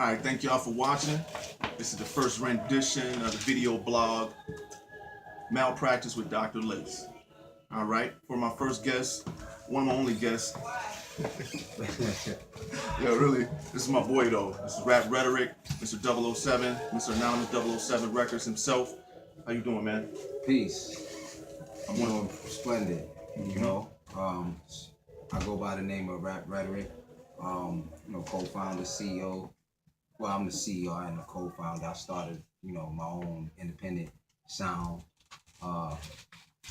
All right, thank y'all for watching. This is the first rendition of the video blog, Malpractice with Dr. Lace. All right, for my first guest, one of my only guests. Yeah, really, this is my boy though. This is Rap Rhetoric, Mr. 007, Mr. Anonymous 007 Records himself. How you doing, man? Peace. I'm doing splendid. You know, I go by the name of Rap Rhetoric. Co-founder, CEO. Well, I'm the CEO and the co-founder. I started, my own independent sound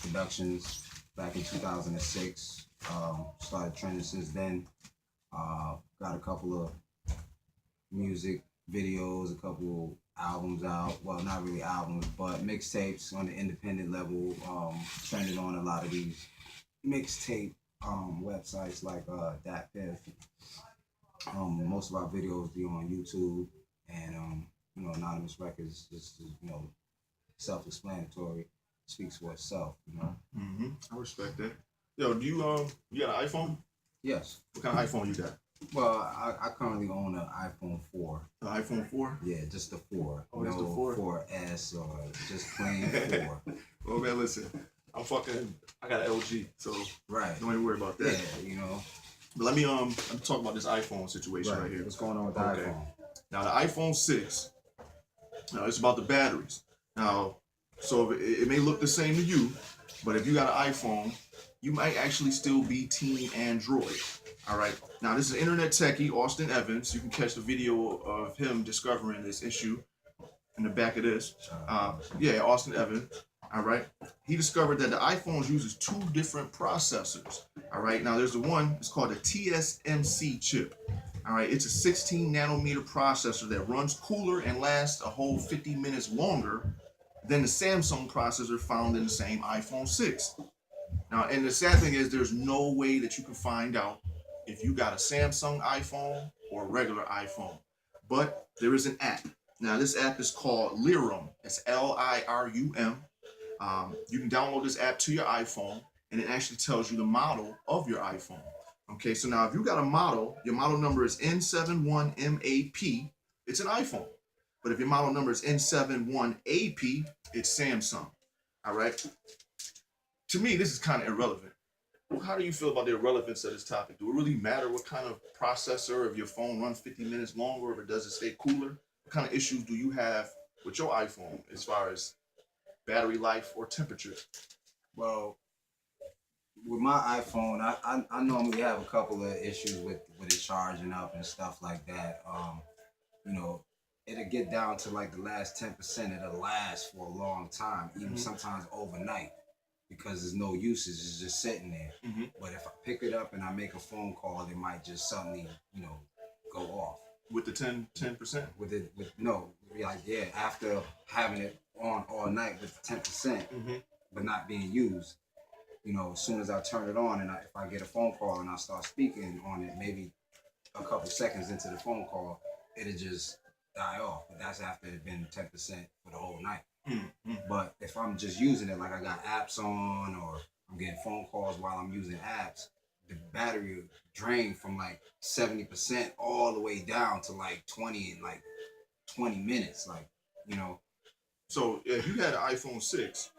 productions back in 2006. Started trending since then. Got a couple of music videos, a couple albums out. Well, not really albums, but mixtapes on the independent level. Trended on a lot of these mixtape websites like DatPiff. Most of our videos be on YouTube, and Anonymous Records is self-explanatory, speaks for itself. I respect that. Yo, do you got an iPhone? Yes. What kind of iPhone you got? Well, I currently own an iPhone 4. The iPhone 4? Yeah, just the 4. Oh, just the 4? 4S or just plain 4. Well, man, listen, I got an LG, so right. Don't even worry about that. Yeah, But let me talk about this iPhone situation right here. What's going on with the iPhone? Now the iPhone 6. Now it's about the batteries. Now, so it may look the same to you, but if you got an iPhone, you might actually still be Team Android. All right. Now this is internet techie Austin Evans. You can catch the video of him discovering this issue in the back of this. Austin Evans. All right. He discovered that the iPhone uses 2 different processors. All right. Now there's the one, it's called a TSMC chip. All right. It's a 16 nanometer processor that runs cooler and lasts a whole 50 minutes longer than the Samsung processor found in the same iPhone 6. Now, and the sad thing is there's no way that you can find out if you got a Samsung iPhone or a regular iPhone. But there is an app. Now, this app is called Lirum. It's Lirum. You can download this app to your iPhone, and it actually tells you the model of your iPhone. Okay, so now if you got a model, your model number is N71MAP, it's an iPhone. But if your model number is N71AP, it's Samsung. All right? To me, this is kind of irrelevant. How do you feel about the irrelevance of this topic? Do it really matter what kind of processor, if your phone runs 50 minutes longer, or if it doesn't stay cooler? What kind of issues do you have with your iPhone as far as battery life or temperature? Well, with my iPhone, I normally have a couple of issues with it charging up and stuff like that. It'll get down to like the last 10%. It'll last for a long time, even sometimes overnight, because there's no usage. It's just sitting there. But if I pick it up and I make a phone call, it might just suddenly, go off. With the 10%? After having it on all night with 10%, but not being used. As soon as I turn it on and if I get a phone call and I start speaking on it, maybe a couple seconds into the phone call, it'll just die off. But that's after it's been 10% for the whole night. But if I'm just using it, like I got apps on or I'm getting phone calls while I'm using apps, the battery will drain from like 70% all the way down to like 20 in like 20 minutes, So if you had an iPhone 6,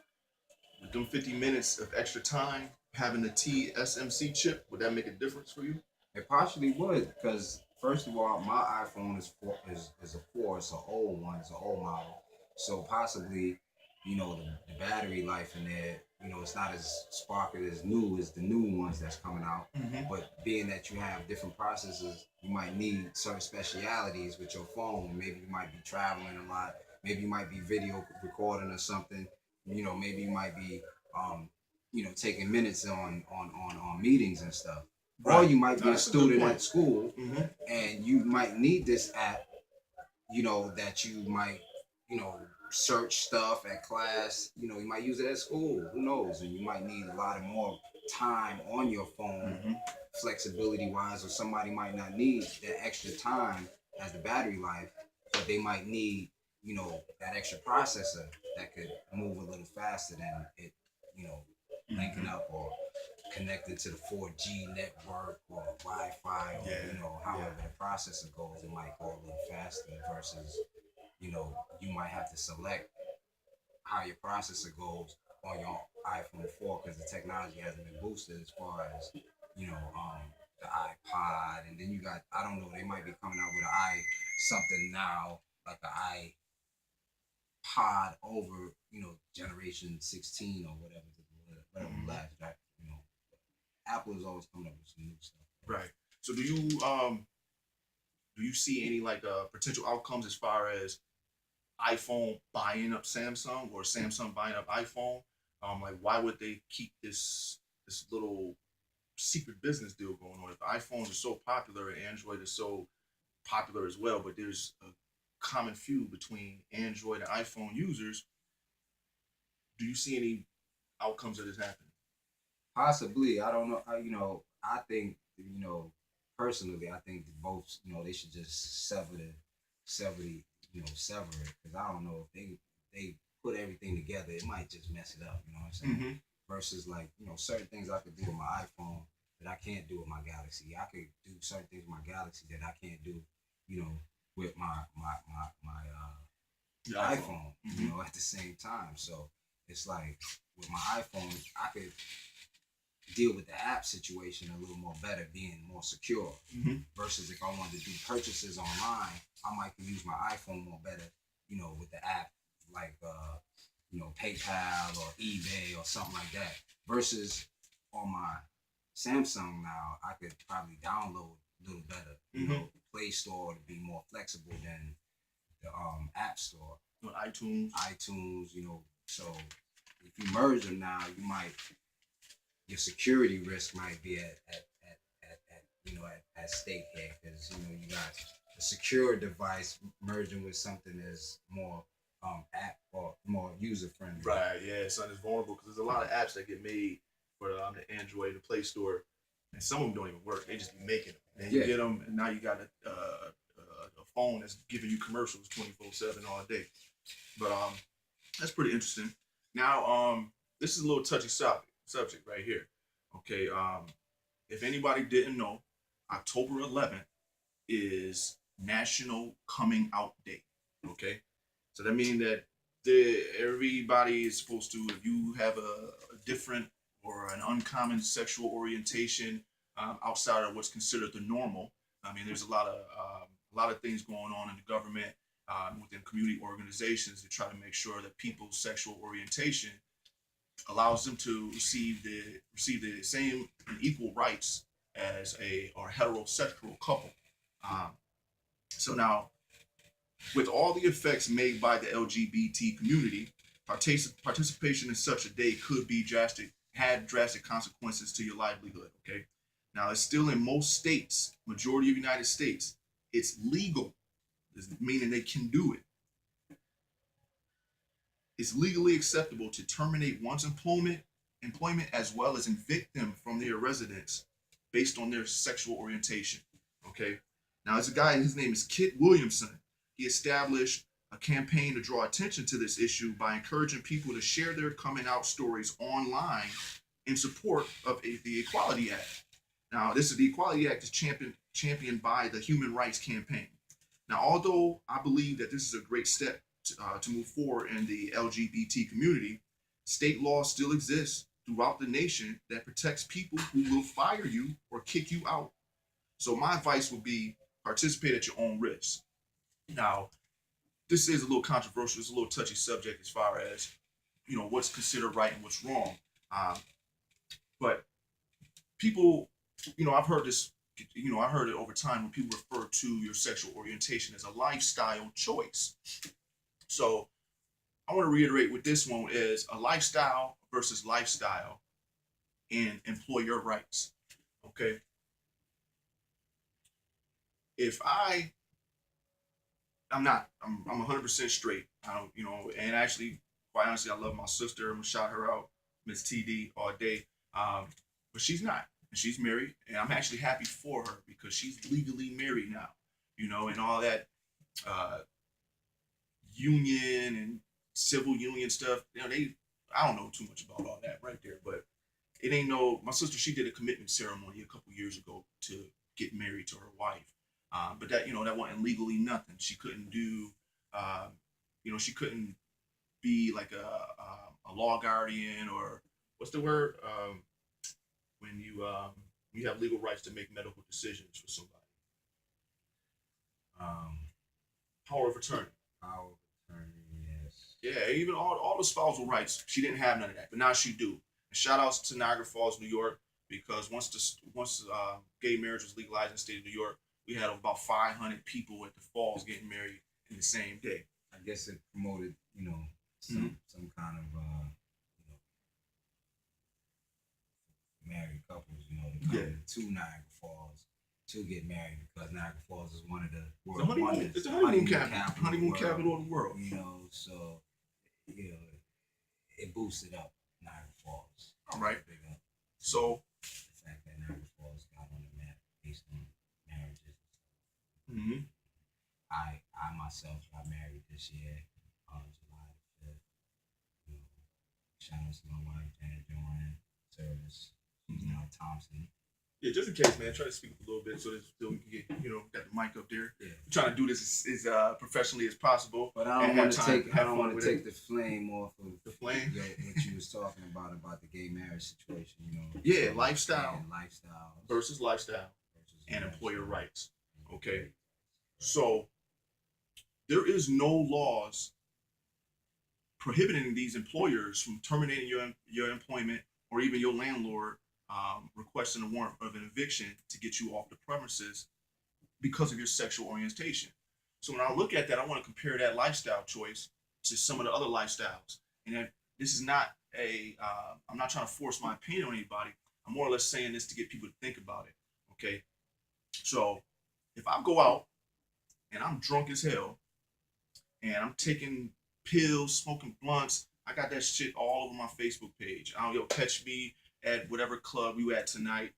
with them 50 minutes of extra time, having the TSMC chip, would that make a difference for you? It partially would, because first of all, my iPhone is a 4, it's an old one, it's an old model. So possibly, the battery life in there, it's not as sparkly as new as the new ones that's coming out. But being that you have different processors, you might need certain specialities with your phone. Maybe you might be traveling a lot. Maybe you might be video recording or something. Maybe you might be, taking minutes on meetings and stuff. Right. Or you might be a student at school, and you might need this app, that you might, search stuff at class. You might use it at school. Who knows? And you might need a lot of more time on your phone, flexibility-wise, or somebody might not need that extra time as the battery life, but they might need, that extra processor that could move a little faster than it, linking up or connected to the 4G network or Wi-Fi, or Yeah, however the processor goes, it might go a little faster versus you might have to select how your processor goes on your iPhone 4 because the technology hasn't been boosted as far as the iPod, and then you got, I don't know, they might be coming out with an i something now, like an iPod over generation 16 or whatever last, right? Apple is always coming up with some new stuff. right. So do you see any like potential outcomes as far as iPhone buying up Samsung or Samsung buying up iPhone? Like why would they keep this little secret business deal going on? If iPhones are so popular and Android is so popular as well, but there's a common feud between Android and iPhone users. Do you see any outcomes of this happening? Possibly, I don't know. I think personally, I think that both they should just sever it, because I don't know if they put everything together, it might just mess it up. You know what I'm saying? Mm-hmm. Versus, like, certain things I could do with my iPhone that I can't do with my Galaxy. I could do certain things with my Galaxy that I can't do, you know, with my iPhone. iPhone. Mm-hmm. At the same time. So it's like with my iPhone, I could deal with the app situation a little more better, being more secure. Mm-hmm. Versus if I wanted to do purchases online, I might could use my iPhone more better, with the app like PayPal or eBay or something like that. Versus on my Samsung now, I could probably download a little better. Mm-hmm. Play Store to be more flexible than the App Store. iTunes. So if you merge them now, your security risk might be at stake here, because you got a secure device merging with something that's more app or more user friendly. Right. Yeah. Something is vulnerable because there's a lot of apps that get made for the Android and the Play Store, and some of them don't even work. They just be making them. And you get them, and now you got a phone that's giving you commercials 24/7 all day. But that's pretty interesting. Now, this is a little touchy subject right here. Okay. If anybody didn't know, October 11th is National Coming Out Day. Okay. So that means that everybody is supposed to, if you have a different or an uncommon sexual orientation outside of what's considered the normal. I mean, there's a lot of things going on in the government, within community organizations to try to make sure that people's sexual orientation allows them to receive the same and equal rights as a or heterosexual couple. Um, so now, with all the effects made by the LGBT community, participation in such a day could be had drastic consequences to your livelihood. Okay, now it's still in most states, majority of the United States, it's legal, meaning they can do it. It's legally acceptable to terminate one's employment as well as evict them from their residence based on their sexual orientation. Okay. Now, there's a guy, his name is Kit Williamson. He established a campaign to draw attention to this issue by encouraging people to share their coming out stories online in support of the Equality Act. Now, the Equality Act is championed by the Human Rights Campaign. Now, although I believe that this is a great step to move forward in the LGBT community, state law still exists throughout the nation that protects people who will fire you or kick you out. So my advice would be participate at your own risk. Now, this is a little controversial. It's a little touchy subject as far as what's considered right and what's wrong. Um, but people, I've heard this. I heard it over time when people refer to your sexual orientation as a lifestyle choice. So I want to reiterate what this one is: a lifestyle versus lifestyle and employer rights. Okay. If I'm 100% straight. I don't, and actually, quite honestly, I love my sister. I'm gonna shout her out, Miss TD, all day. But she's not, and she's married, and I'm actually happy for her because she's legally married now, and all that uh, union and civil union stuff. I don't know too much about all that right there, but it ain't no. My sister, she did a commitment ceremony a couple years ago to get married to her wife, but that that wasn't legally nothing. She couldn't do, she couldn't be like a law guardian, or what's the word when you have legal rights to make medical decisions for somebody. Um, Power of attorney. Power of attorney, yes. Yeah, even all the spousal rights, she didn't have none of that, but now she do. And shout outs to Niagara Falls, New York, because once gay marriage was legalized in the state of New York, we had about 500 people at the falls getting married in the same day. I guess it promoted, some kind of married couples, to come to Niagara Falls to get married, because Niagara Falls is one of the world wonders. It's the honeymoon capital of the world. So it boosted up Niagara Falls. All right. So the fact that Niagara Falls got on the map based on marriages. Mm-hmm. I myself got married this year on July 5th. Shout out to my wife, Janet Joanne Service. She's now Thompson. Yeah, just in case, man, try to speak up a little bit so that we can get, got the mic up there. Yeah. We're trying to do this as professionally as possible. But I don't want to take the flame off of the flame. What you was talking about the gay marriage situation. Yeah, lifestyle versus lifestyle and employer rights. Okay, so there is no laws prohibiting these employers from terminating your employment, or even your landlord requesting a warrant of an eviction to get you off the premises because of your sexual orientation. So when I look at that, I want to compare that lifestyle choice to some of the other lifestyles. And this is not I'm not trying to force my opinion on anybody. I'm more or less saying this to get people to think about it. Okay. So if I go out and I'm drunk as hell and I'm taking pills, smoking blunts, I got that shit all over my Facebook page. Catch me at whatever club you at tonight,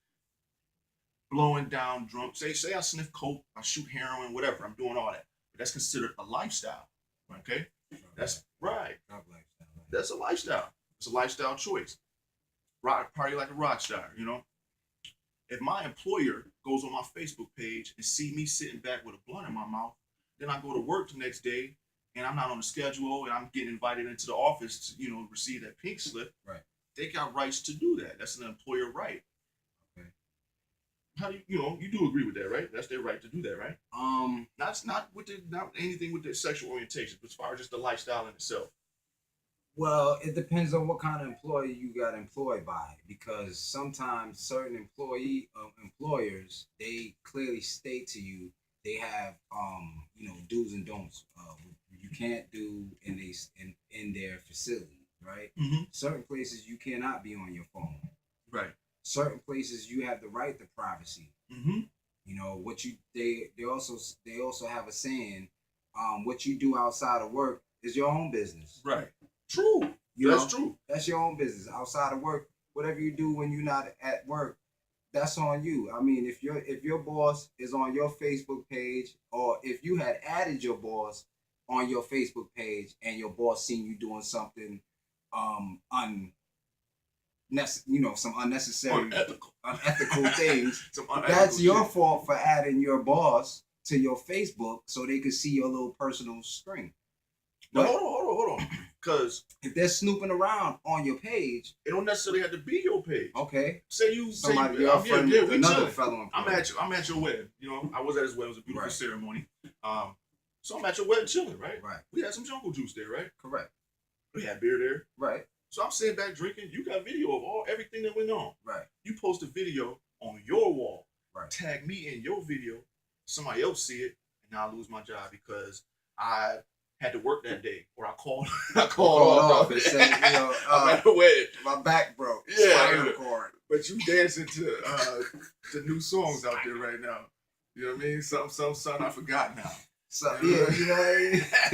blowing down drunk. Say I sniff coke, I shoot heroin, whatever. I'm doing all that. But that's considered a lifestyle. Okay? That's right. That's a lifestyle. It's a lifestyle choice. Party like a rock star, If my employer goes on my Facebook page and see me sitting back with a blunt in my mouth, then I go to work the next day and I'm not on the schedule and I'm getting invited into the office to, receive that pink slip. Right. They got rights to do that. That's an employer right. Okay. How do you do agree with that, right? That's their right to do that, right? Not anything with their sexual orientation, but as far as just the lifestyle in itself. Well, it depends on what kind of employee you got employed by, because sometimes certain employers, they clearly state to you they have do's and don'ts. You can't do in their facility. Right? Mm-hmm. Certain places you cannot be on your phone. Right. Certain places you have the right to privacy. Mm-hmm. They also have a saying, what you do outside of work is your own business. Right. True. That's true. That's your own business. Outside of work, whatever you do when you're not at work, that's on you. I mean, if your boss is on your Facebook page, or if you had added your boss on your Facebook page and your boss seen you doing something some unnecessary unethical things, that's your fault for adding your boss to your Facebook so they could see your little personal string. Now, hold on. Because if they're snooping around on your page, it don't necessarily have to be your page. Okay. Somebody, your friend, another fellow. I'm at your wedding. I was at his wedding. It was a beautiful ceremony. So I'm at your wedding chilling, right? Right. We had some jungle juice there, right? Correct. We had beer there. Right. So I'm sitting back drinking. You got video of everything that went on. Right. You post a video on your wall. Right. Tag me in your video. Somebody else see it, and now I lose my job because I had to work that day, or I called off and said, I'm at the wedding. My back broke. Yeah. But you dancing to new songs out there right now. You know what I mean? Something I forgot now. So yeah, you know what I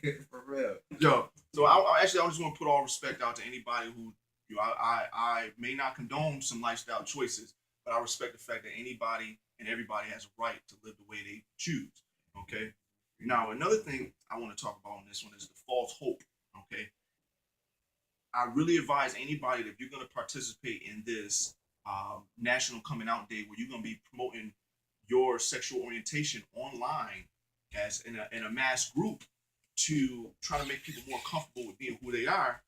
mean? For real. Yo, so I just want to put all respect out to anybody who, I may not condone some lifestyle choices, but I respect the fact that anybody and everybody has a right to live the way they choose. Okay. Now, another thing I want to talk about on this one is the false hope. Okay. I really advise anybody that if you're going to participate in this National Coming Out Day, where you're going to be promoting your sexual orientation online as in a mass group to try to make people more comfortable with being who they are,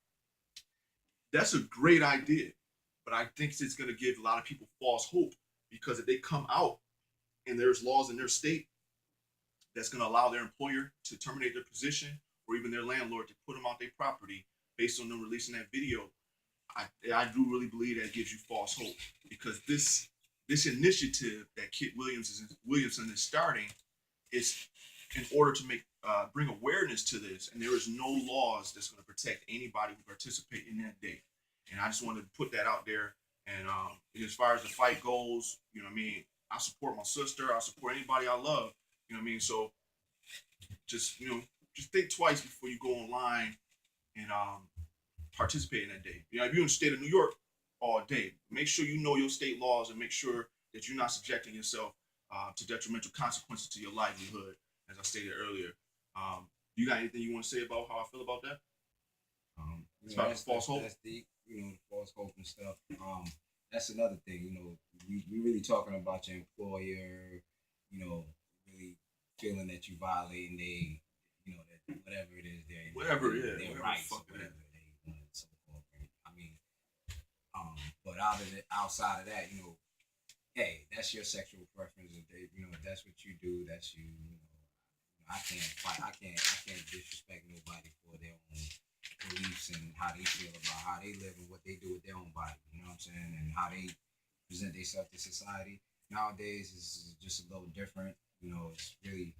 that's a great idea. But I think it's going to give a lot of people false hope, because if they come out and there's laws in their state that's going to allow their employer to terminate their position, or even their landlord to put them off their property based on them releasing that video, I do really believe that gives you false hope, because this initiative that Kit Williamson is starting is in order to bring awareness to this, and there is no laws that's going to protect anybody who participate in that day. And I just wanted to put that out there. And as far as the fight goes, you know what I mean, I support my sister. I support anybody I love. You know what I mean. So just just think twice before you go online and participate in that day. You know, if you're in the state of New York all day, make sure you know your state laws and make sure that you're not subjecting yourself to detrimental consequences to your livelihood, as I stated earlier. You got anything you want to say about how I feel about that? It's about false hope. That's deep, false hope and stuff. That's another thing. We really talking about your employer. Really feeling that you violating that whatever it is, their rights, whatever they want so forth. I mean, but outside of that, hey, that's your sexual preference. If that's what you do, that's you. I can't fight. I can't disrespect nobody for their own beliefs and how they feel about how they live and what they do with their own body. You know what I'm saying? And how they present themselves to society. Nowadays is just a little different. It's really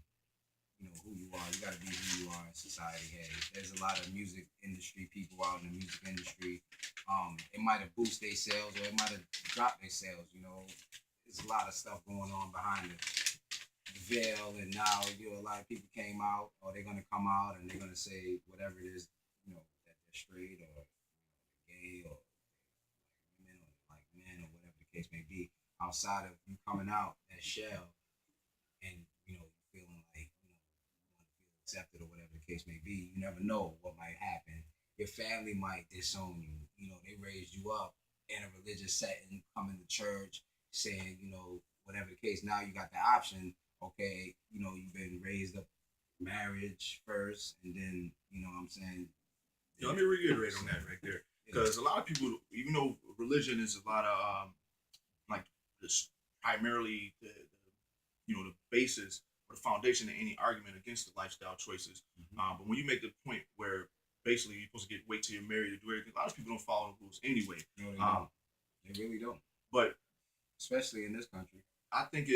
who you are. You got to be who you are in society. Hey, there's a lot of music industry people out in the music industry. It might have boosted their sales or it might have dropped their sales. There's a lot of stuff going on behind the veil, and now a lot of people came out, or they're gonna come out, and they're gonna say whatever it is, that they're straight or gay or women or like men or whatever the case may be. Outside of you coming out that shell, and you feeling like you want to feel accepted or whatever the case may be, you never know what might happen. Your family might disown you. They raised you up in a religious setting, coming to church, saying whatever the case. Now you got the option. Okay, you've been raised up marriage first, and then what I'm saying. Let me reiterate on that right there, because a lot of people, even though religion is a lot of like this primarily the basis or the foundation of any argument against the lifestyle choices, but when you make the point where basically you're supposed to wait till you're married to do everything, a lot of people don't follow the rules anyway. No, they don't. They really don't. But especially in this country, I think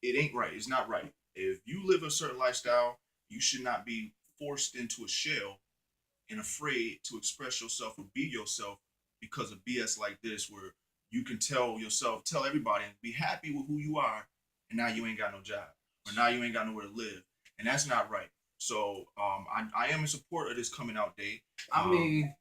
it ain't right. It's not right. If you live a certain lifestyle, you should not be forced into a shell and afraid to express yourself or be yourself because of BS like this, where you can tell everybody and be happy with who you are, and now you ain't got no job, or now you ain't got nowhere to live, and that's not right. So I am in support of this coming out day. I mean,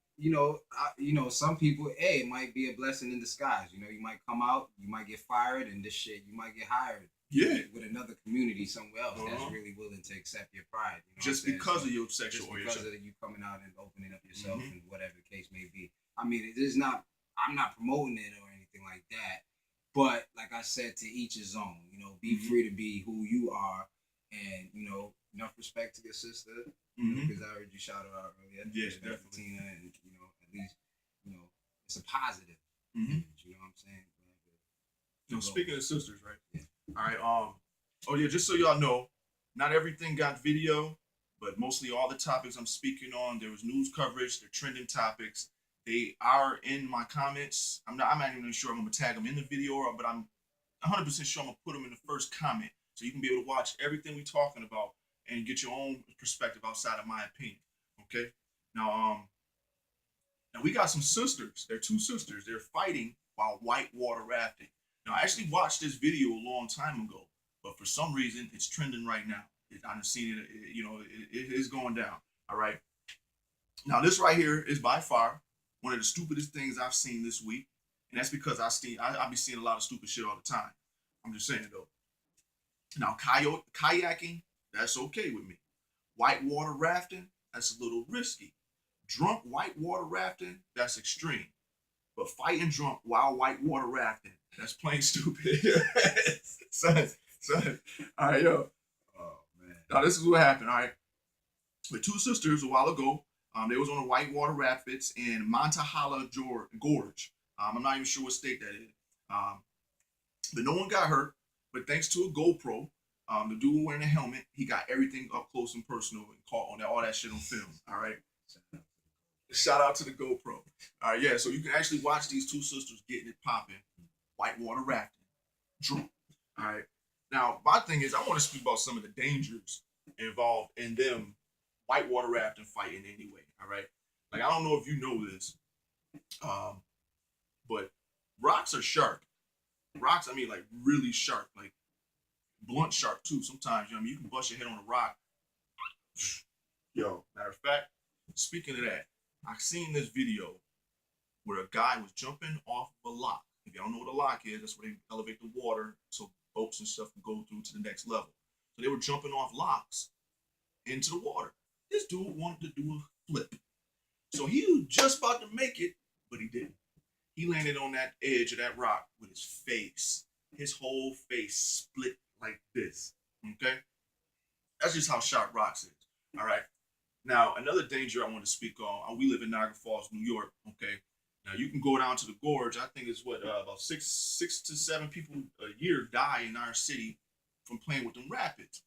some people, it might be a blessing in disguise. You might come out, you might get fired, and this shit, you might get hired. Yeah, with another community somewhere else that's really willing to accept your pride. Just because of your sexual orientation. Because of you coming out and opening up yourself and whatever the case may be. I mean, it is not. I'm not promoting it or anything like that. But like I said, to each his own. Be free to be who you are, and enough respect to your sister. Because I heard you shout her out earlier. Yeah, definitely. Tina, and at least it's a positive. Mm-hmm. You know what I'm saying? Speaking of sisters, right? Yeah. All right. Oh yeah, just so y'all know, not everything got video, but mostly all the topics I'm speaking on, there was news coverage. They're trending topics. They are in my comments. I'm not even sure I'm gonna tag them in the video, but I'm 100% sure I'm gonna put them in the first comment, so you can be able to watch everything we're talking about and get your own perspective outside of my opinion. Okay. Now we got some sisters. They're two sisters. They're fighting while whitewater rafting. Now, I actually watched this video a long time ago, but for some reason, it's trending right now. I've seen it, it is going down. All right. Now, this right here is by far one of the stupidest things I've seen this week. And that's because I be seeing a lot of stupid shit all the time. I'm just saying, though. Now, kayaking, that's okay with me. Whitewater rafting, that's a little risky. Drunk whitewater rafting, that's extreme. But fighting drunk while whitewater rafting, that's plain stupid. son. All right, yo. Oh man. Now this is what happened. All right, with two sisters a while ago. They was on the whitewater rapids in Montahala Gorge. I'm not even sure what state that is. But no one got hurt. But thanks to a GoPro, the dude wearing a helmet, he got everything up close and personal and caught on all that shit on film. All right. Shout out to the GoPro. All right, yeah. So you can actually watch these two sisters getting it popping, whitewater rafting, drunk. All right. Now, my thing is, I want to speak about some of the dangers involved in them whitewater rafting fighting anyway. All right. Like, I don't know if you know this, but rocks are sharp. Rocks, I mean, like really sharp, like blunt sharp too. Sometimes, you know, what I mean, you can bust your head on a rock. Yo, matter of fact, speaking of that, I seen this video where a guy was jumping off of a lock. If you don't know what a lock is, that's where they elevate the water so boats and stuff can go through to the next level. So they were jumping off locks into the water. This dude wanted to do a flip. So he was just about to make it, but he didn't. He landed on that edge of that rock with his face. His whole face split like this. Okay? That's just how sharp rocks is. All right? Now, another danger I want to speak on. We live in Niagara Falls, New York. Okay? Now, you can go down to the gorge. I think it's about six to seven people a year die in our city from playing with them rapids.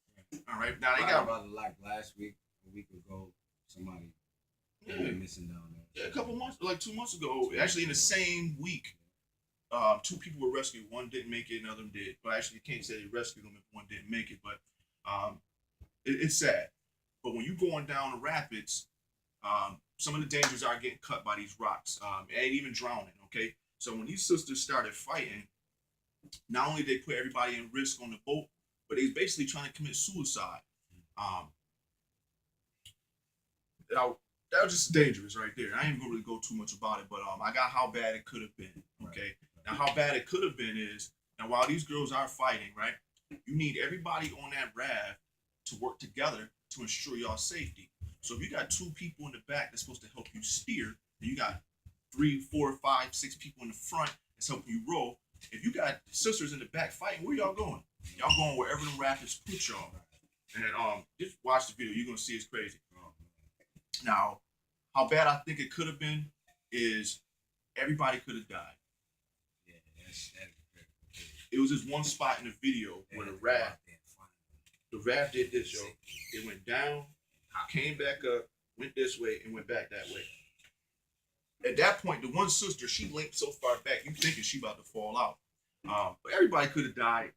All right? Now, they got about like last week, a week ago, somebody went missing down there. Yeah, a couple months, like 2 months ago, actually in the same week, two people were rescued. One didn't make it, another did. But actually, you can't say they rescued them if one didn't make it. But it's sad. But when you're going down the rapids, some of the dangers are getting cut by these rocks, and even drowning. Okay, so when these sisters started fighting, not only did they put everybody in risk on the boat, but they was basically trying to commit suicide. Now, that was just dangerous right there. I ain't gonna really go too much about it, but I got how bad it could have been. Okay. Right. Now, how bad it could have been is, now while these girls are fighting, right, you need everybody on that raft to work together to ensure y'all safety. So if you got two people in the back that's supposed to help you steer, and you got 3, 4, 5, 6 people in the front that's helping you roll. If you got sisters in the back fighting, where y'all going? Y'all going wherever the rapids put y'all. And just watch the video. You're gonna see it's crazy. Now, how bad I think it could have been is everybody could have died. Yeah, that's it was this one spot in the video where the raft did this, yo. It went down, came back up, went this way, and went back that way. At that point, the one sister, she linked so far back, you thinking she about to fall out. But everybody could have died.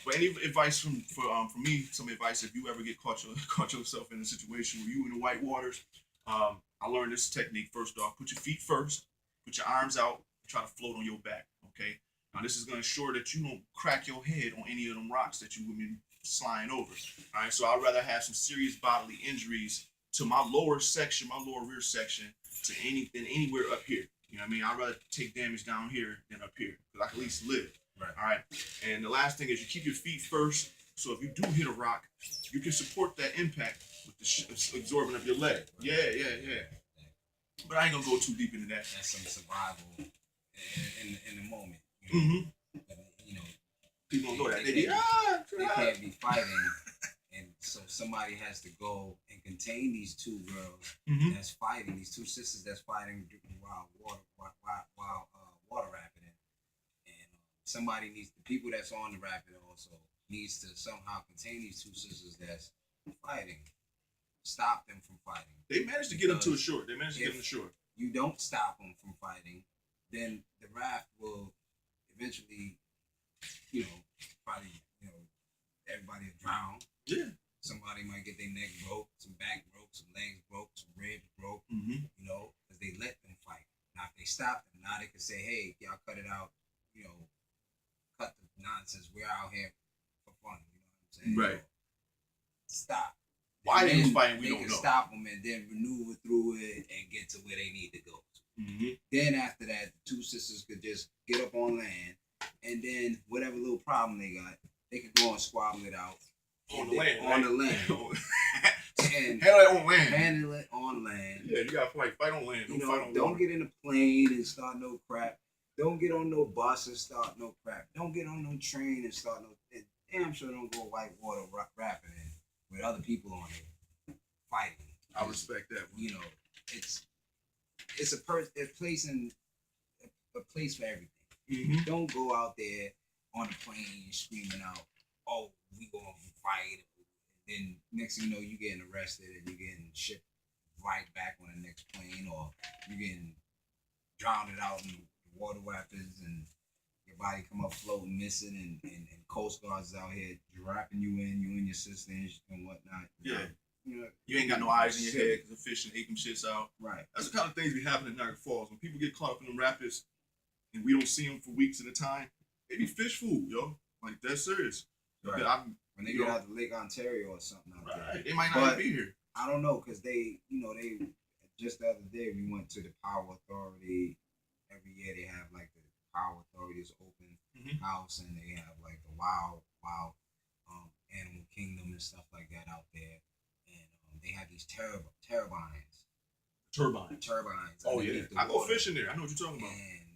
But any advice from me, some advice if you ever get caught yourself in a situation where you in the white waters, I learned this technique. First off, put your feet first, put your arms out, try to float on your back. Okay. Now this is going to ensure that you don't crack your head on any of them rocks that you would be sliding over. All right. So I'd rather have some serious bodily injuries to my lower section, my lower rear section, than anywhere up here. You know what I mean? I'd rather take damage down here than up here because I can at least live. Right. All right. And the last thing is you keep your feet first. So if you do hit a rock, you can support that impact with the absorbing of your leg. Yeah. But I ain't gonna go too deep into that. That's some survival in the moment. You know? But, you know, people don't know that. They can't be fighting, and so somebody has to go and contain these two girls that's fighting, these two sisters that's fighting while water rapid. Somebody needs, the people that's on the rapid also needs to somehow contain these two sisters that's fighting, stop them from fighting. They managed to get them to a shore. They managed to get them to shore. You don't stop them from fighting, then the raft will eventually, probably, everybody will drown. Yeah. Somebody might get their neck broke, some back broke, some legs broke, some ribs broke, because they let them fight. Now, if they stop them, now they can say, hey, y'all cut it out, cut the nonsense. We're out here for fun. You know what I'm saying? Right. Stop. Why they was fighting, we don't know. They can stop them and then maneuver through it and get to where they need to go. Then after that, the two sisters could just get up on land, and then whatever little problem they got, they could go and squabble it out on the land. And handle it on land. Handle it on land. Yeah, you gotta fight on land. Don't fight on don't water. get in a plane and start no crap. Don't get on no bus and start no crap. Don't get on no train and start no. And damn sure don't go whitewater rapping and with other people on it fighting. I respect that one. It's a place and a place for everything. Mm-hmm. Don't go out there on the plane screaming out, "Oh, we gonna fight." Then next thing you know, you getting arrested and you getting shipped right back on the next plane, or you getting drowned out in water rapids and your body come up floating missing, and Coast Guards out here dropping you and your sister and whatnot. Yeah. You ain't got no eyes in your head because the fish ate them shits out. Right. That's the kind of things be happening in Niagara Falls. When people get caught up in the rapids and we don't see them for weeks at a time, they be fish food, yo. Like, that's serious. Right. When they get out to Lake Ontario or something out there. They might not be here. I don't know, because they just the other day we went to the Power Authority. Every year they have like the Power Authority's open house, and they have like the wild animal kingdom and stuff like that out there. And they have these turbines. Oh yeah, I go fishing there. I know what you're talking about. And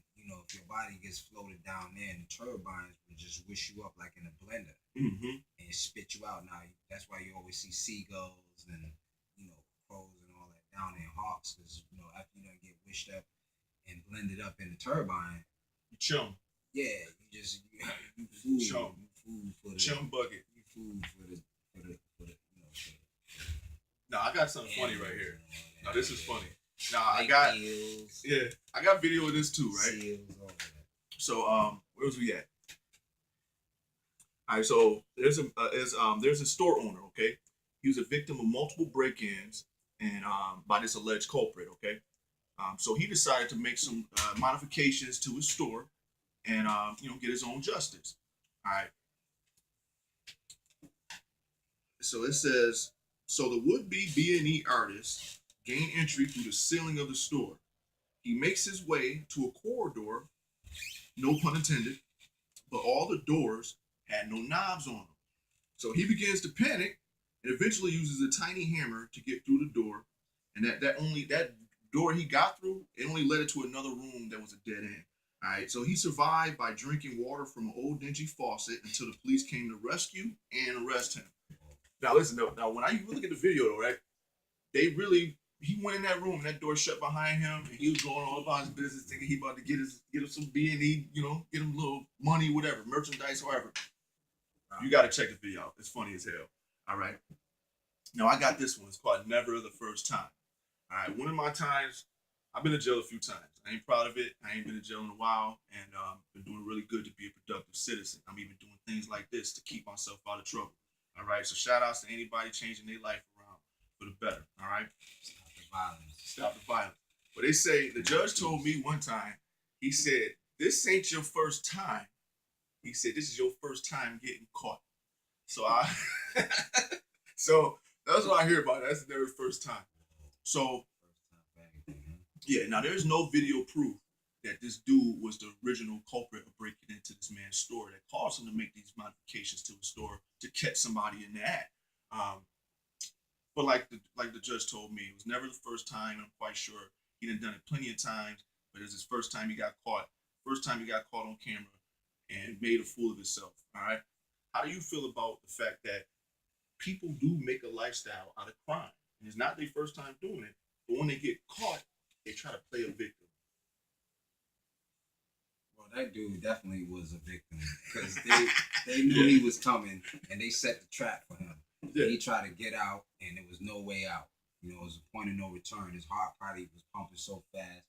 if your body gets floated down there, and the turbines will just wish you up like in a blender and spit you out. Now that's why you always see seagulls and crows and all that down there, hawks, because after you don't get wished up and blended up in the turbine, you chum. Yeah, you food. Chum. You food for the chum bucket. You food for the. Now I got something funny right here. Now this is funny. Now I got video of this too, right? Seals, all that. So where was we at? All right, so there's a store owner, okay? He was a victim of multiple break-ins and by this alleged culprit, okay? So he decided to make some modifications to his store and get his own justice. All right. So it says, so the would-be B&E artist gained entry through the ceiling of the store. He makes his way to a corridor, no pun intended, but all the doors had no knobs on them. So he begins to panic and eventually uses a tiny hammer to get through the door. And that door he got through, it only led it to another room that was a dead end. All right, so he survived by drinking water from an old dingy faucet until the police came to rescue and arrest him. Now listen, now when you look at the video though, right? He went in that room and that door shut behind him, and he was going all about his business, thinking he about to get him some B&E, get him a little money, whatever, merchandise, whatever. You got to check the video out. It's funny as hell. All right. Now I got this one. It's called Never the First Time. All right. One of my times, I've been to jail a few times. I ain't proud of it. I ain't been to jail in a while, and been doing really good to be a productive citizen. I'm even doing things like this to keep myself out of trouble. All right. So shout outs to anybody changing their life around for the better. All right. Stop the violence. But they say, the judge told me one time, he said, this ain't your first time. He said, this is your first time getting caught. So so that's what I hear about. That's their first time. So yeah, now there's no video proof that this dude was the original culprit of breaking into this man's store that caused him to make these modifications to his store to catch somebody in the act. But like the judge told me, it was never the first time. I'm quite sure he done it plenty of times, but it's his first time he got caught. First time he got caught on camera and made a fool of himself. All right. How do you feel about the fact that people do make a lifestyle out of crime? And it's not their first time doing it, but when they get caught, they try to play a victim. Well, that dude definitely was a victim because they knew he was coming and they set the trap for him. Yeah. He tried to get out and there was no way out. It was a point of no return. His heart probably was pumping so fast.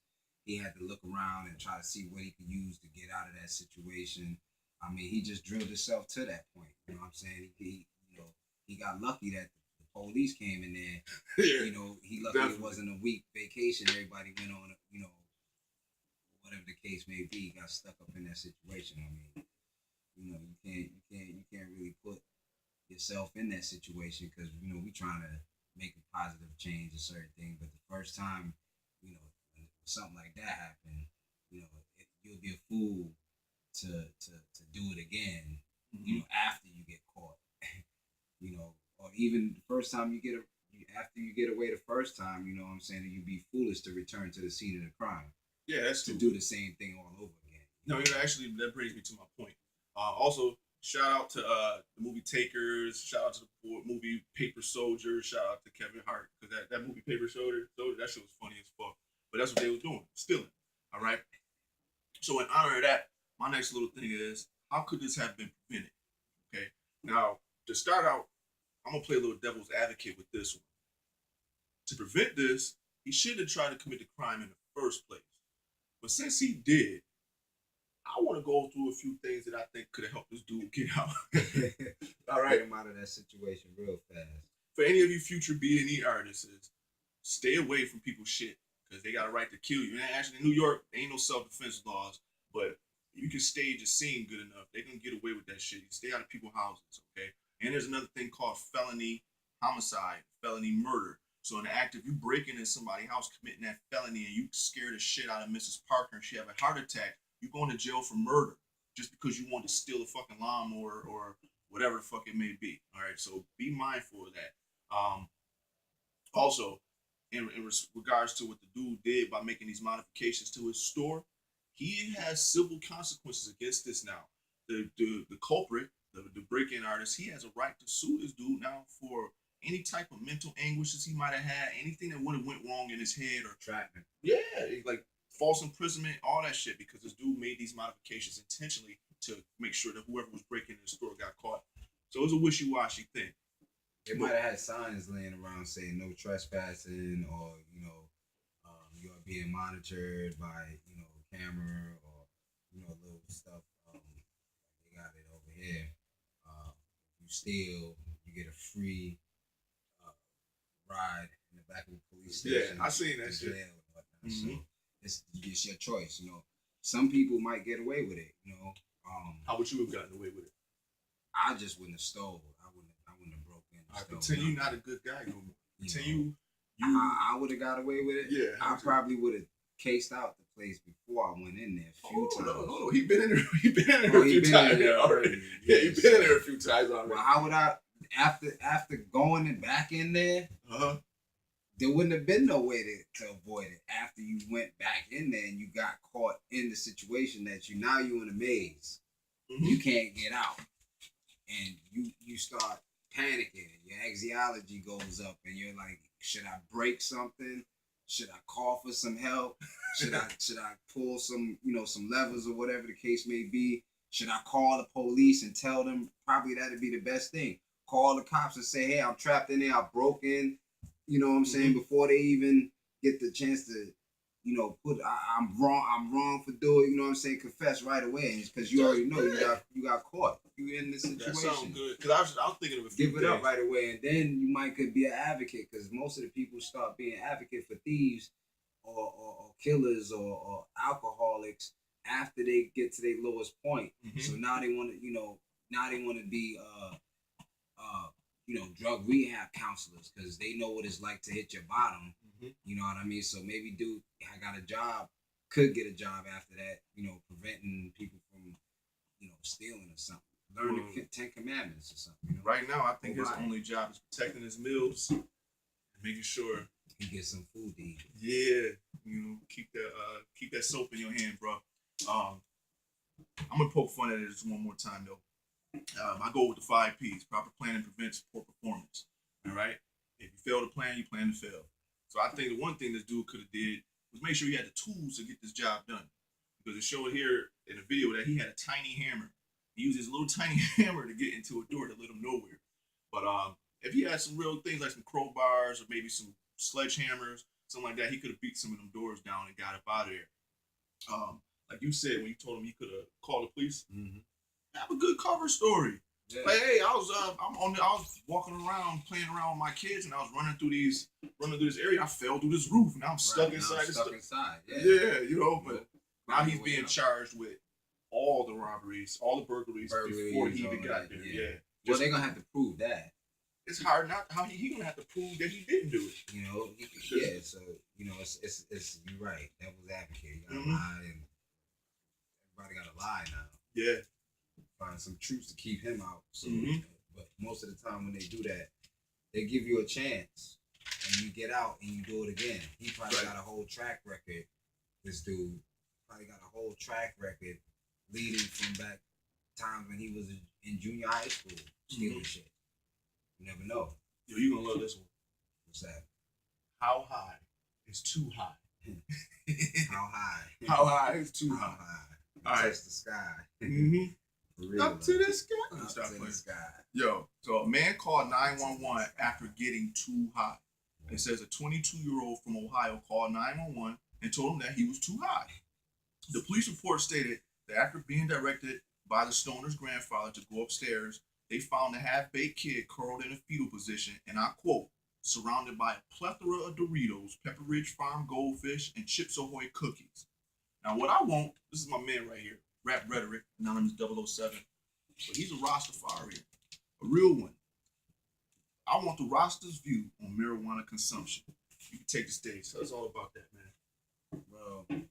He had to look around and try to see what he could use to get out of that situation. I mean, he just drilled himself to that point. You know what I'm saying? He got lucky that the police came in there. Yeah, he lucky definitely. It wasn't a week vacation. Everybody went on, whatever the case may be, got stuck up in that situation. I mean, you can't really put yourself in that situation because we trying to make a positive change a certain thing. But the first time, something like that happened, you'll be a fool to do it again, after you get caught, or even the first time after after you get away the first time, you know what I'm saying, you'd be foolish to return to the scene of the crime. Yeah, that's to true. do the same thing all over again. No, you know, actually, that brings me to my point. Also, shout out to the movie Takers. Shout out to the movie Paper Soldier. Shout out to Kevin Hart because that movie Paper Soldier, that shit was funny as fuck. But that's what they was doing, stealing. All right. So in honor of that, my next little thing is how could this have been prevented? Okay. Now to start out, I'm gonna play a little devil's advocate with this one. To prevent this, he shouldn't have tried to commit the crime in the first place. But since he did, I want to go through a few things that I think could have helped this dude get out. All right. Get him out of that situation real fast. For any of you future B&E artists, stay away from people's shit because they got a right to kill you. And actually, in New York, there ain't no self-defense laws, but you can stage a scene good enough. They can get away with that shit. You stay out of people's houses, okay? And there's another thing called felony homicide, felony murder. So in the act of you breaking in somebody's house, committing that felony, and you scare the shit out of Mrs. Parker and she have a heart attack, you going to jail for murder just because you want to steal a fucking lawnmower or whatever the fuck it may be. All right, so be mindful of that. Also, in regards to what the dude did by making these modifications to his store, he has civil consequences against this now. The culprit, the break-in artist, he has a right to sue this dude now for any type of mental anguishes he might have had, anything that would have went wrong in his head or entrapment. Yeah, like false imprisonment, all that shit, because this dude made these modifications intentionally to make sure that whoever was breaking in the store got caught. So it was a wishy-washy thing. They might have had signs laying around saying no trespassing, or you are being monitored by camera, or little stuff. They got it over here. You steal, you get a free ride in the back of the police station. Yeah, I seen that shit. So it's your choice. Some people might get away with it. How would you have gotten away with it? I just wouldn't have stole. I wouldn't have broke in. I pretend you're not a good guy no more. Pretend I would have got away with it. Yeah, I probably would have cased out the place before I went in there a few times. No, he been in there. He been in there a few times already. Yeah, he been in there a few times already. Well, how would I? After going and back in there, there wouldn't have been no way to avoid it. After you went back in there and you got caught in the situation that you're in a maze, you can't get out, and you start panicking. Your anxiety goes up, and you're like, should I break something? Should I call for some help? Should I pull some some levers or whatever the case may be? Should I call the police and tell them? Probably that'd be the best thing. Call the cops and say, hey, I'm trapped in there. I broke in. You know what I'm saying? Before they even get the chance to, I'm wrong for doing. You know what I'm saying? Confess right away, because you already know you got caught. You in this situation. That sounds good. Because I was thinking of a few Give it up right away, and then you could be an advocate. Because most of the people start being advocate for thieves or killers or alcoholics after they get to their lowest point. So now they want to be drug rehab counselors, because they know what it's like to hit your bottom. You know what I mean? So maybe dude, I got a job, could get a job after that, preventing people from, stealing or something. Learn the 10 Commandments or something. Right now, I think his only job is protecting his meals and making sure he gets some food to eat. Yeah, keep that soap in your hand, bro. I'm gonna poke fun at it just one more time though. I go with the 5 P's: proper planning prevents poor performance. All right. If you fail to plan, you plan to fail. So I think the one thing this dude could have did was make sure he had the tools to get this job done. Because it showed here in the video that he had a tiny hammer. He used his little tiny hammer to get into a door that led him nowhere. But if he had some real things like some crowbars or maybe some sledgehammers, something like that, he could have beat some of them doors down and got up out of there. Like you said, when you told him he could have called the police, have a good cover story. Yeah. Like, hey, I was walking around, playing around with my kids, and I was running through this area. I fell through this roof, and I'm stuck inside. Yeah, but now he's being charged with all the robberies, all the burglaries before he even got there. Yeah. Well, they're gonna have to prove that. It's hard not. How he gonna have to prove that he didn't do it? Yeah. So it's you're right. Devil's advocate. You gotta lie, and everybody gotta lie now. Yeah. Find some truths to keep him out. So, but most of the time when they do that, they give you a chance and you get out and you do it again. He probably Right. got a whole track record. This dude probably got a whole track record leading from back times when he was in junior high school stealing shit. You never know. Yo, you gonna love this one. What's that? How high is too high? How high? How high is too How high? high? All right. Touch the sky. Mm-hmm. For real, Up to though. the sky. Up Stop to playing. the sky. Yo, so a man called 911 after getting too high. It says a 22-year-old from Ohio called 911 and told him that he was too high. The police report stated that after being directed by the stoner's grandfather to go upstairs, they found the half-baked kid curled in a fetal position, and I quote, surrounded by a plethora of Doritos, Pepper Ridge Farm Goldfish, and Chips Ahoy cookies. Now, what I want, this is my man right here, Rap Rhetoric, Anonymous 007. But he's a Rastafarian, a real one. I want the Rasta's view on marijuana consumption. You can take the stage. Tell us all about that, man. Bro, you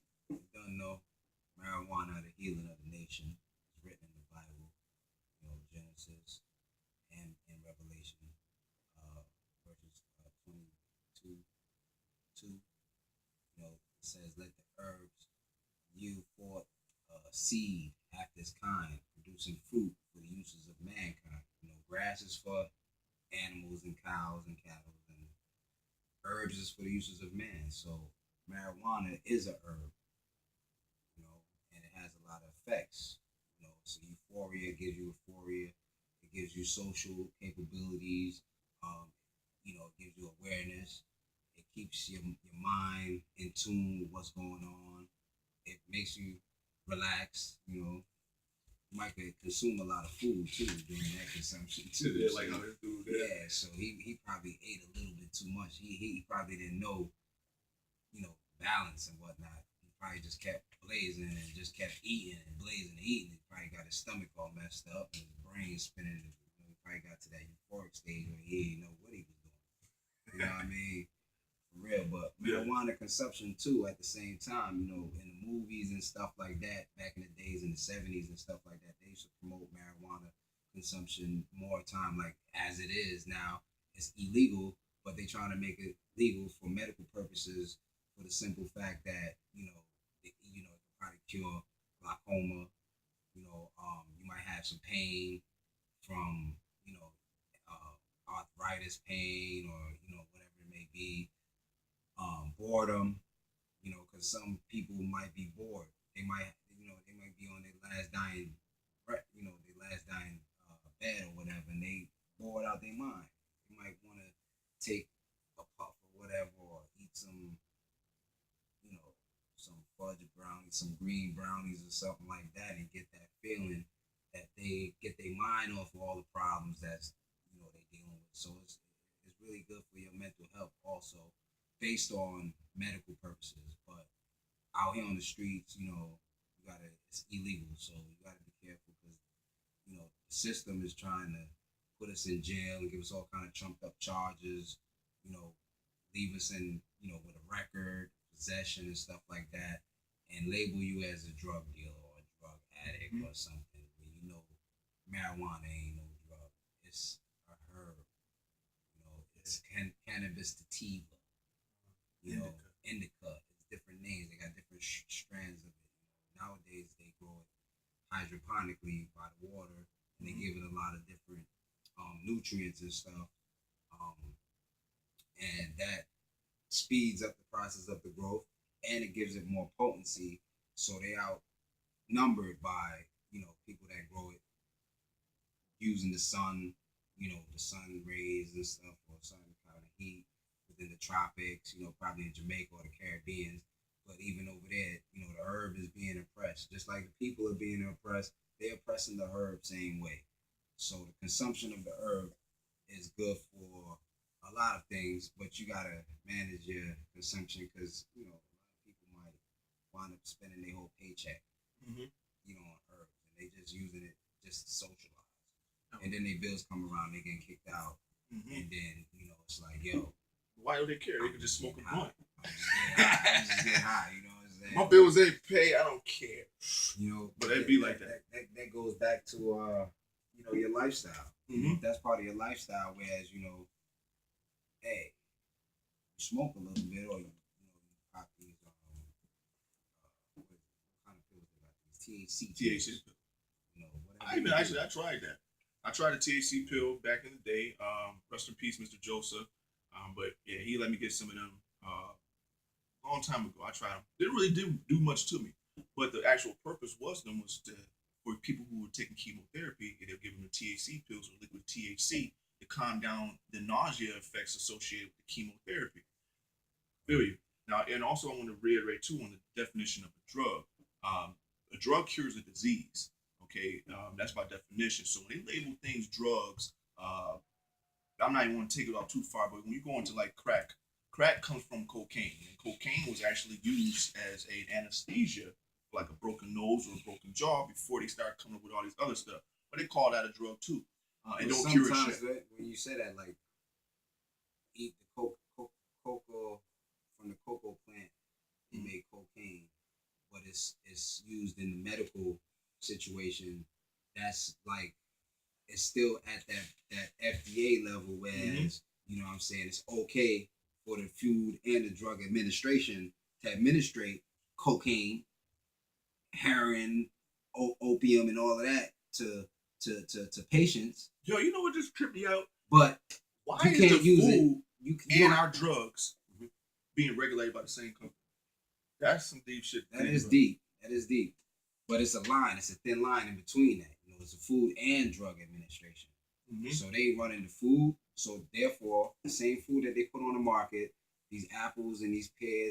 don't know marijuana, the healing of the nation, is written in the Bible, Genesis and Revelation, verses 22, 2. It says, let the herbs yield forth seed after its kind, producing fruit for the uses of mankind. Grass is for animals and cows and cattle, and herbs is for the uses of man. So marijuana is a herb, and it has a lot of effects. So euphoria gives you euphoria. It gives you social capabilities. It gives you awareness. It keeps your mind in tune with what's going on. It makes you relax. You might consume a lot of food too during that consumption too. Yeah, like how this dude did. Yeah, so he probably ate a little bit too much. He probably didn't know, balance and whatnot. He probably just kept blazing and just kept eating and blazing and eating. He probably got his stomach all messed up and his brain spinning. He probably got to that euphoric stage where he didn't know what he was doing. You know what I mean? For real, but marijuana consumption too at the same time, in the movies and stuff like that, back in the days in the 70s and stuff like that, they used to promote marijuana consumption more time, like as it is now. It's illegal, but they trying to make it legal for medical purposes for the simple fact that, it can probably cure glaucoma, you might have some pain from, arthritis pain or, whatever it may be. Boredom, because some people might be bored. They might be on their last dying, bed or whatever, and they bored out their mind. They might want to take a puff or whatever, or eat some, some fudge brownies, some green brownies or something like that, and get that feeling that they get their mind off of all the problems that's, they dealing with. So it's really good for your mental health also, based on medical purposes. But out here on the streets, it's illegal, so you gotta be careful because the system is trying to put us in jail and give us all kind of trumped up charges, leave us in, with a record, possession and stuff like that, and label you as a drug dealer or a drug addict or something. When marijuana ain't no drug, it's a herb. It's cannabis sativa. Indica. It's different names. They got different strands of it. Nowadays they grow it hydroponically by the water, and they give it a lot of different nutrients and stuff, and that speeds up the process of the growth, and it gives it more potency. So they outnumbered by people that grow it using the sun, the sun rays and stuff, or sun kind of heat within the tropics, probably in Jamaica or the Caribbean. But even over there, the herb is being oppressed. Just like the people are being oppressed, they're oppressing the herb same way. So the consumption of the herb is good for a lot of things, but you gotta manage your consumption because a lot of people might wind up spending their whole paycheck, on herbs, and they just using it just to socialize. And then their bills come around, they getting kicked out, and then it's like, yo, why do they care? They can just smoke a blunt. I'm just getting high, what I'm saying? My bills ain't pay. I don't care. But it'd be like that. That goes back to your lifestyle. That's part of your lifestyle. Whereas hey, smoke a little bit, or you pop these what kind of pills they got? These THC pills. THC pill. Whatever. I tried that. I tried a THC pill back in the day. Rest in peace, Mr. Joseph. But yeah, he let me get some of them a long time ago. I tried them. Didn't really do much to me. But the actual purpose was for people who were taking chemotherapy, they'll give them the THC pills or liquid THC to calm down the nausea effects associated with the chemotherapy. Feel you. Now, and also I want to reiterate too on the definition of a drug. A drug cures a disease. Okay, that's by definition. So when they label things drugs, I'm not even want to take it off too far, but when you go into like crack comes from cocaine, and cocaine was actually used as an anesthesia for like a broken nose or a broken jaw before they started coming up with all these other stuff. But they call that a drug too, and don't cure shit. When you say that, like eat the cocoa from the cocoa plant, they make cocaine, but it's used in the medical situation. That's like it's still at that FDA level, whereas you know what I'm saying, it's okay for the Food and the Drug Administration to administrate cocaine, heroin, opium, and all of that to patients. Yo, you know what just tripped me out? But why you is can't the use food it. and our drugs being regulated by the same company? That's some deep shit. That is deep. That is deep. But it's a line. It's a thin line in between that. You know, it's the Food and Drug Administration. So they run into food. So therefore, the same food that they put on the market, these apples and these pears